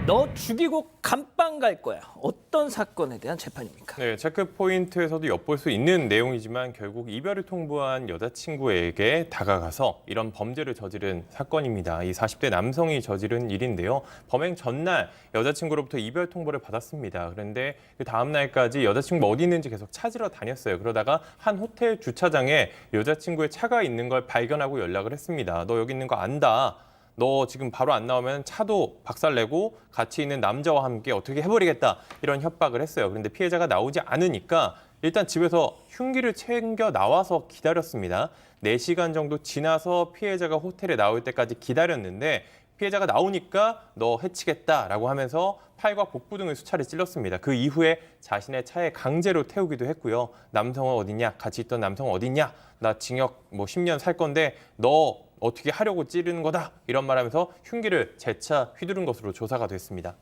너 죽이고 감방 갈 거야. 어떤 사건에 대한 재판입니까? 네, 체크 포인트에서도 엿볼 수 있는 내용이지만 결국 이별을 통보한 여자친구에게 다가가서 이런 범죄를 저지른 사건입니다. 이 40대 남성이 저지른 일인데요. 범행 전날 여자친구로부터 이별 통보를 받았습니다. 그런데 그 다음 날까지 여자친구가 어디 있는지 계속 찾으러 다녔어요. 그러다가 한 호텔 주차장에 여자친구의 차가 있는 걸 발견하고 연락을 했습니다. 너 여기 있는 거 안다. 너 지금 바로 안 나오면 차도 박살내고 같이 있는 남자와 함께 어떻게 해버리겠다 이런 협박을 했어요. 그런데 피해자가 나오지 않으니까 일단 집에서 흉기를 챙겨 나와서 기다렸습니다. 4시간 정도 지나서 피해자가 호텔에 나올 때까지 기다렸는데 피해자가 나오니까 너 해치겠다라고 하면서 팔과 복부 등을 수차례 찔렀습니다. 그 이후에 자신의 차에 강제로 태우기도 했고요. 남성은 어디냐? 같이 있던 남성은 어디냐? 나 징역 10년 살 건데 너 어떻게 하려고 찌르는 거다 이런 말하면서 흉기를 재차 휘두른 것으로 조사가 됐습니다.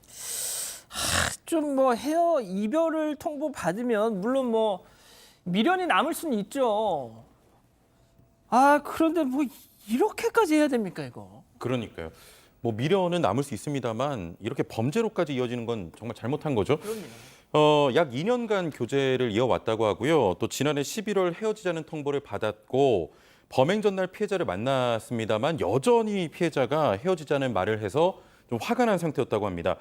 좀 헤어 이별을 통보 받으면 물론 미련이 남을 수는 있죠. 그런데 이렇게까지 해야 됩니까 이거? 그러니까요. 미련은 남을 수 있습니다만 이렇게 범죄로까지 이어지는 건 정말 잘못한 거죠. 그럼요. 약 2년간 교제를 이어왔다고 하고요. 또 지난해 11월 헤어지자는 통보를 받았고 범행 전날 피해자를 만났습니다만 여전히 피해자가 헤어지자는 말을 해서 좀 화가 난 상태였다고 합니다.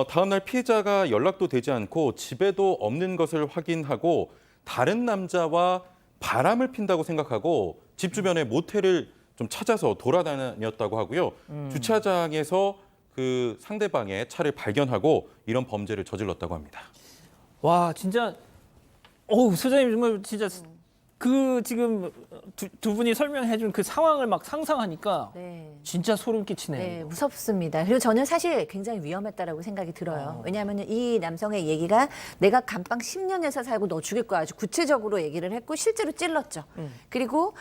다음 날 피해자가 연락도 되지 않고 집에도 없는 것을 확인하고 다른 남자와 바람을 핀다고 생각하고 집 주변에 모텔을 좀 찾아서 돌아다녔다고 하고요. 주차장에서 그 상대방의 차를 발견하고 이런 범죄를 저질렀다고 합니다. 와 진짜 소장님 정말 진짜 그 지금 두 분이 설명해준 그 상황을 막 상상하니까 네. 진짜 소름 끼치네요. 네, 무섭습니다. 그리고 저는 사실 굉장히 위험했다라고 생각이 들어요. 왜냐하면 이 남성의 얘기가 내가 감방 10년에서 살고 너 죽일 거야 아주 구체적으로 얘기를 했고 실제로 찔렀죠. 그리고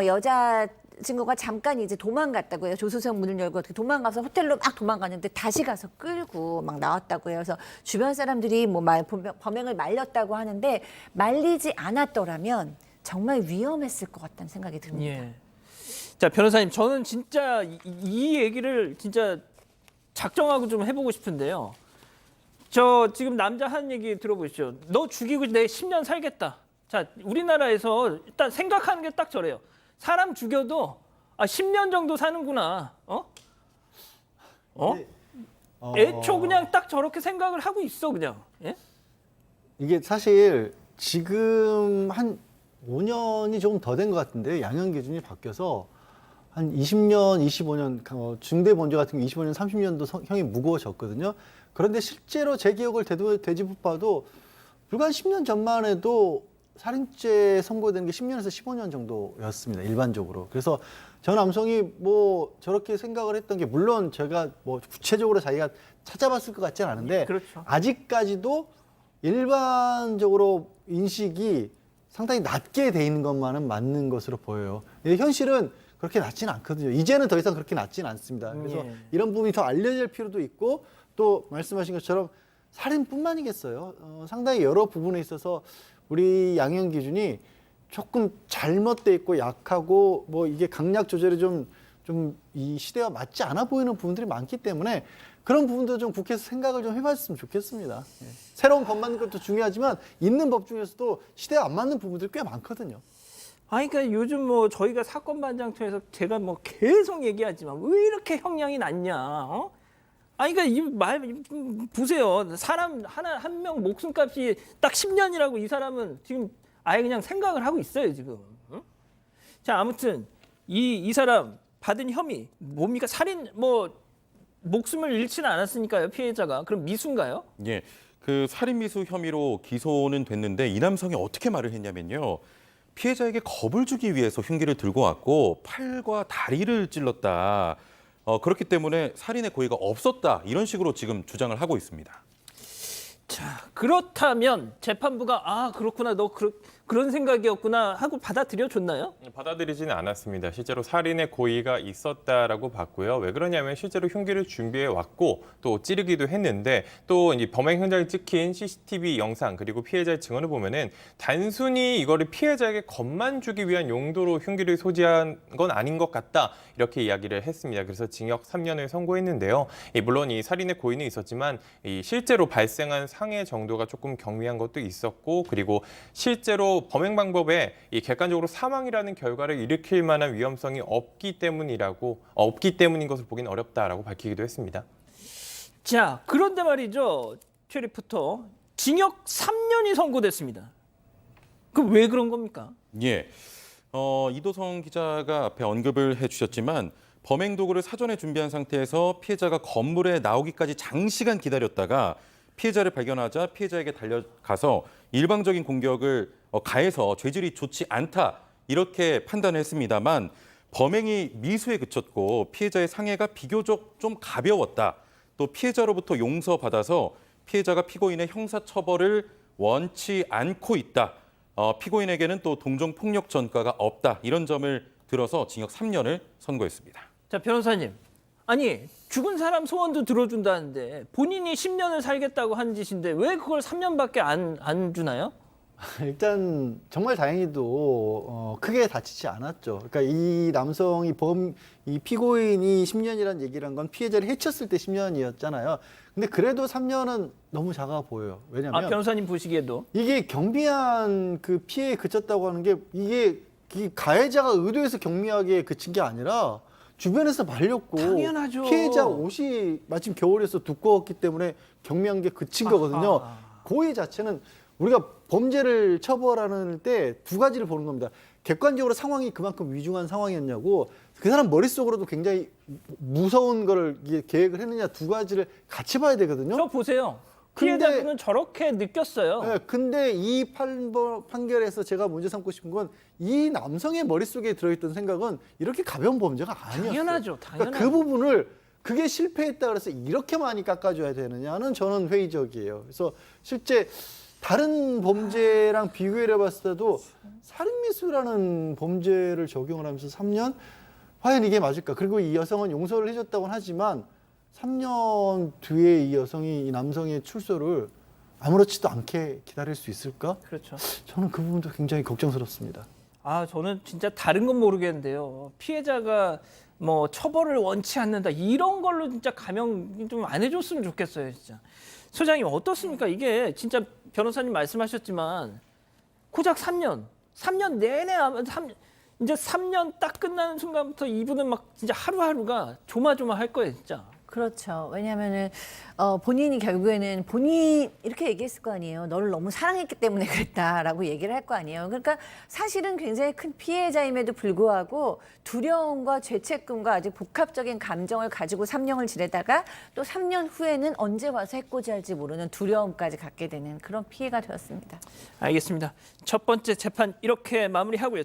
여자 친구가 잠깐 이제 도망갔다고 해요. 조수석 문을 열고 어떻게 도망가서 호텔로 막 도망가는데 다시 가서 끌고 막 나왔다고 해요. 그래서 주변 사람들이 범행을 말렸다고 하는데 말리지 않았더라면 정말 위험했을 것 같다는 생각이 듭니다. 예. 자 변호사님, 저는 진짜 이 얘기를 진짜 작정하고 좀 해보고 싶은데요. 저 지금 남자 하는 얘기 들어보시죠. 너 죽이고 내 10년 살겠다. 자 우리나라에서 일단 생각하는 게 딱 저래요. 사람 죽여도 10년 정도 사는구나. 애초 그냥 딱 저렇게 생각을 하고 있어 그냥. 예? 이게 사실 지금 한 5년이 조금 더 된 것 같은데 양형 기준이 바뀌어서 한 20년, 25년 중대 범죄 같은 게 25년, 30년도 형이 무거워졌거든요. 그런데 실제로 제 기억을 되짚어봐도 불과 한 10년 전만 해도 살인죄 선고되는 게 10년에서 15년 정도였습니다. 일반적으로. 그래서 저 남성이 저렇게 생각을 했던 게 물론 제가 구체적으로 자기가 찾아봤을 것 같지는 않은데 그렇죠. 아직까지도 일반적으로 인식이 상당히 낮게 돼 있는 것만은 맞는 것으로 보여요. 현실은 그렇게 낮지는 않거든요. 이제는 더 이상 그렇게 낮지는 않습니다. 그래서 이런 부분이 더 알려질 필요도 있고 또 말씀하신 것처럼 살인뿐만이겠어요. 상당히 여러 부분에 있어서 우리 양형 기준이 조금 잘못돼 있고 약하고 이게 강약 조절이 좀 이 시대와 맞지 않아 보이는 부분들이 많기 때문에 그런 부분도 좀 국회에서 생각을 좀 해봤으면 좋겠습니다. 예. 새로운 법 만드는 것도 중요하지만 있는 법 중에서도 시대와 안 맞는 부분들이 꽤 많거든요. 그러니까 요즘 저희가 사건 반장 통해서 제가 계속 얘기하지만 왜 이렇게 형량이 낮냐? 그러니까 보세요. 사람 한 명 목숨값이 딱 10년이라고 이 사람은 지금 아예 그냥 생각을 하고 있어요 지금. 응? 자 아무튼 이 사람 받은 혐의 뭡니까? 살인 목숨을 잃지는 않았으니까요 피해자가. 그럼 미수인가요? 예, 그 살인미수 혐의로 기소는 됐는데 이 남성이 어떻게 말을 했냐면요. 피해자에게 겁을 주기 위해서 흉기를 들고 왔고 팔과 다리를 찔렀다. 그렇기 때문에 살인의 고의가 없었다. 이런 식으로 지금 주장을 하고 있습니다. 자 그렇다면 재판부가 그렇구나 너 그런 생각이었구나 하고 받아들여 줬나요? 받아들이지는 않았습니다. 실제로 살인의 고의가 있었다라고 봤고요. 왜 그러냐면 실제로 흉기를 준비해 왔고 또 찌르기도 했는데 또 이 범행 현장에 찍힌 CCTV 영상 그리고 피해자의 증언을 보면은 단순히 이거를 피해자에게 겁만 주기 위한 용도로 흉기를 소지한 건 아닌 것 같다 이렇게 이야기를 했습니다. 그래서 징역 3년을 선고했는데요. 물론 이 살인의 고의는 있었지만 이 실제로 발생한 상해 정도가 조금 경미한 것도 있었고 그리고 실제로 범행 방법에 이 객관적으로 사망이라는 결과를 일으킬 만한 위험성이 없기 때문인 것을 보기는 어렵다라고 밝히기도 했습니다. 자, 그런데 말이죠. 최 리포터, 징역 3년이 선고됐습니다. 그 왜 그런 겁니까? 예. 이도성 기자가 앞에 언급을 해주셨지만 범행 도구를 사전에 준비한 상태에서 피해자가 건물에 나오기까지 장시간 기다렸다가 피해자를 발견하자 피해자에게 달려가서 일방적인 공격을 가해서 죄질이 좋지 않다 이렇게 판단을 했습니다만 범행이 미수에 그쳤고 피해자의 상해가 비교적 좀 가벼웠다. 또 피해자로부터 용서받아서 피해자가 피고인의 형사처벌을 원치 않고 있다. 피고인에게는 또 동종폭력 전과가 없다. 이런 점을 들어서 징역 3년을 선고했습니다. 자, 변호사님. 아니, 죽은 사람 소원도 들어준다는데 본인이 10년을 살겠다고 한 짓인데 왜 그걸 3년밖에 안 주나요? 일단 정말 다행히도 크게 다치지 않았죠. 그러니까 이 남성이 이 피고인이 10년이라는 얘기를 한 건 피해자를 해쳤을 때 10년이었잖아요. 근데 그래도 3년은 너무 작아 보여요. 왜냐하면 변호사님 보시기에도. 이게 경미한 그 피해에 그쳤다고 하는 게 이게 이 가해자가 의도해서 경미하게 그친 게 아니라 주변에서 말렸고 당연하죠. 피해자 옷이 마침 겨울에서 두꺼웠기 때문에 경미한 게 그친 거거든요. 고의 자체는 우리가 범죄를 처벌하는 때 두 가지를 보는 겁니다. 객관적으로 상황이 그만큼 위중한 상황이었냐고 그 사람 머릿속으로도 굉장히 무서운 거를 계획을 했느냐 두 가지를 같이 봐야 되거든요. 저 보세요. 근데- 피해자분은 저렇게 느꼈어요. 네, 근데 이 판결에서 제가 문제 삼고 싶은 건 이 남성의 머릿속에 들어있던 생각은 이렇게 가벼운 범죄가 아니었어요. 당연하죠. 그러니까 그 부분을 그게 실패했다 그래서 이렇게 많이 깎아줘야 되느냐는 저는 회의적이에요. 그래서 실제 다른 범죄랑 비교해 봤을 때도 살인미수라는 범죄를 적용을 하면서 3년? 과연 이게 맞을까? 그리고 이 여성은 용서를 해줬다고는 하지만 3년 뒤에 이 여성이 이 남성의 출소를 아무렇지도 않게 기다릴 수 있을까? 그렇죠. 저는 그 부분도 굉장히 걱정스럽습니다. 저는 진짜 다른 건 모르겠는데요. 피해자가 뭐 처벌을 원치 않는다 이런 걸로 진짜 감형 좀 안 해줬으면 좋겠어요, 진짜. 소장님 어떻습니까? 이게 진짜 변호사님 말씀하셨지만 고작 3년 내내 이제 3년 딱 끝나는 순간부터 이분은 막 진짜 하루하루가 조마조마할 거예요, 진짜. 그렇죠. 왜냐하면은 본인이 결국에는 본인 이렇게 얘기했을 거 아니에요. 너를 너무 사랑했기 때문에 그랬다라고 얘기를 할 거 아니에요. 그러니까 사실은 굉장히 큰 피해자임에도 불구하고 두려움과 죄책감과 아주 복합적인 감정을 가지고 3년을 지내다가 또 3년 후에는 언제 와서 해코지할지 모르는 두려움까지 갖게 되는 그런 피해가 되었습니다. 알겠습니다. 첫 번째 재판 이렇게 마무리하고요.